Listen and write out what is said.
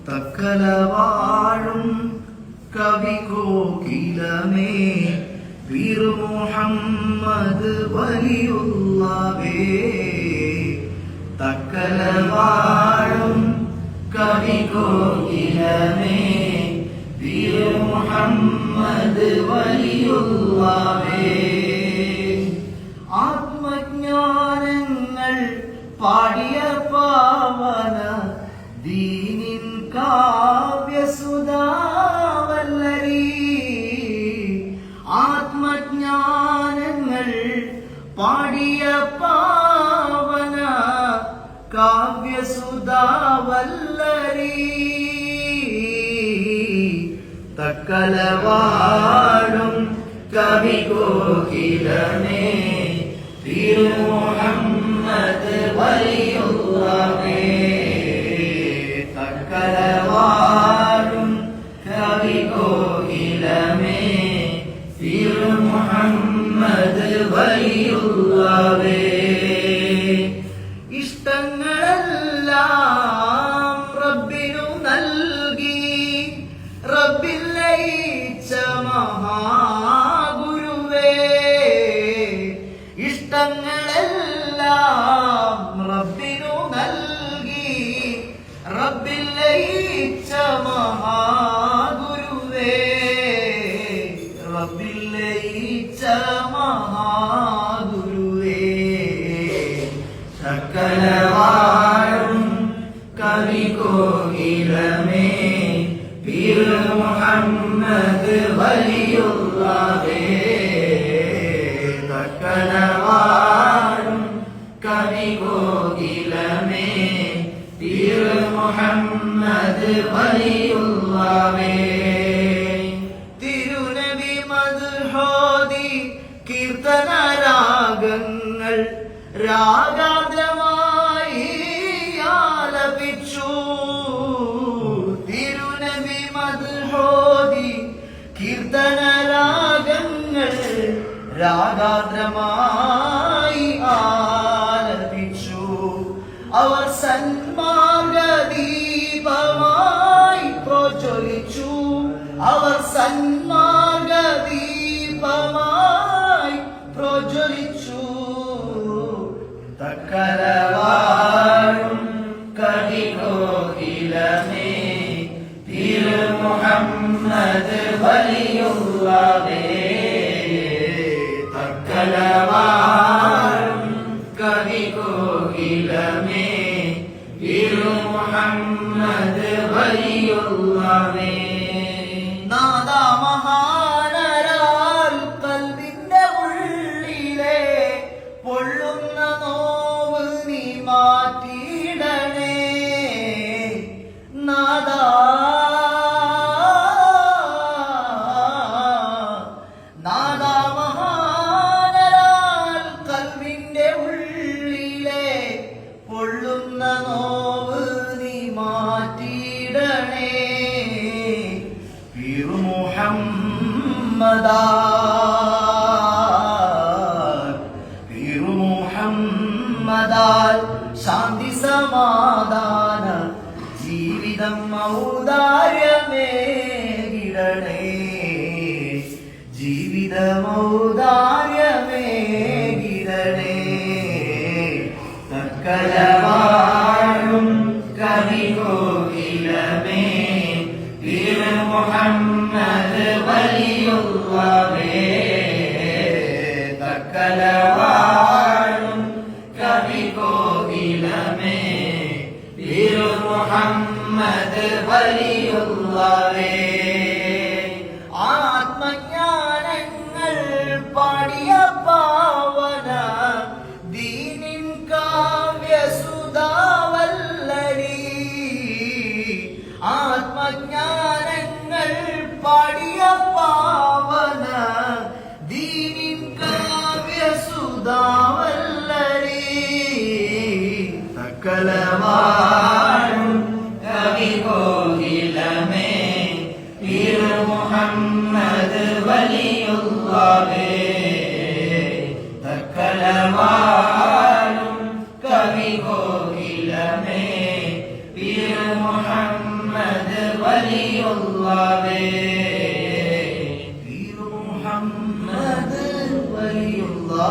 തക്കല വാഴും കവി കോകിലമേ വീർ മുഹമ്മദ് വലിയുള്ളവേ. തക്കല വാഴും കവി കോകിലമേ വീർ മുഹമ്മദ് വലിയുള്ളവേ. ആത്മജ്ഞാനങ്ങൾ പാടിയ പാവന ദീനിൻ കാവ്യസുധാവല്ലരി. ആത്മജ്ഞാനങ്ങൾ പാടിയ പാവന കാവ്യസുധാവല്ലരി. തക്കല വാഴും കവി കോകിലമേ വീർ മുഹമ്മദ് വലിയുള്ളവേ. തക്കല വാഴും കവി കോകിലമേ വീർ മുഹമ്മദ് വലിയുള്ളവേ. ഇഷ്ടങ്ങളെല്ലാം റബ്ബിനു നൽകി റബ്ബിൽ ലയിച്ച മഹാഗുരുവേ. ഇഷ്ടങ്ങളെല്ലാം റബ്ബിനു നൽകി റബ്ബിൽ ലയിച്ച മഹാഗുരുവേ. റബ്ബിൽ ലയിച്ച മഹാഗുരുവേ. സകല വാഴും കവി കോകിലമേ വീർ മുഹമ്മദ് വലിയുള്ളവേ. തക്കല വാഴും കവി കോകിലമേ വീർ മുഹമ്മദ് വലിയുള്ളവേ. തിരുനബി മദ്ഹോദി കീർത്തന രാഗങ്ങൾ രാഗാദ്രമായി ആലപിച്ചു. തിരുനബി മദ്ഹോദി കീർത്തന രാഗങ്ങൾ രാഗാദ്രമായി ആലപിച്ചു. അവർ സന്മാർഗദീപമായി പ്രജ്വലിച്ചു. അവർ സന്മാർഗദീപമായി പ്രജ്വലിച്ചു. തക്കല വാഴും കവി കോകിലമേ വീർ മുഹമ്മദ് വലിയുള്ളവേ. തക്കല വാഴും കവി കോകിലമേ വീർ മുഹമ്മദ് വലിയുള്ളവേ. നാദാ മഹാനരാൽ കൽവിന്റെ ഉള്ളിലെ പൊള്ളുന്ന നോവ് നീ മാറ്റിയിടണേ. നാദാ നാദാ മഹാനരാൽ കൽവിന്റെ ഉള്ളിലെ പൊള്ളുന്ന നോവ് നീ മാറ്റിയിടണേ. വീർ മുഹമ്മദാൽ ശാന്തി സമാധാന ജീവിതം ഔദാര്യമേകിടണേ. ജീവിതം ഔദാര്യമേകിടണേ. തക്കല വാഴും കവി കോകിലമേ വീർ മുഹമ്മദ് വലിയുള്ളവേ. തക്കല വാഴും കവി കോകിലമേ വീർ മുഹമ്മദ് വലിയുള്ളവേ. ആത്മജ്ഞാനങ്ങൾ പാടിയ പാവന ദീനിൻ കാവ്യസുധാവല്ലരി. ആത്മജ്ഞാനങ്ങൾ പാടിയ പാവന ദീനിൻ കാവ്യസുധാവല്ലരി. തക്കല വാഴും കവി കോകിലമേ വീർ മുഹമ്മദ് വലിയുള്ളവേ. തക്കല വാഴും കവി കോകിലമേ വീർ മുഹമ്മദ് മുഹമ്മദ് വലിയുള്ളാവേ പീർ മുഹമ്മദ് വലിയുള്ളാ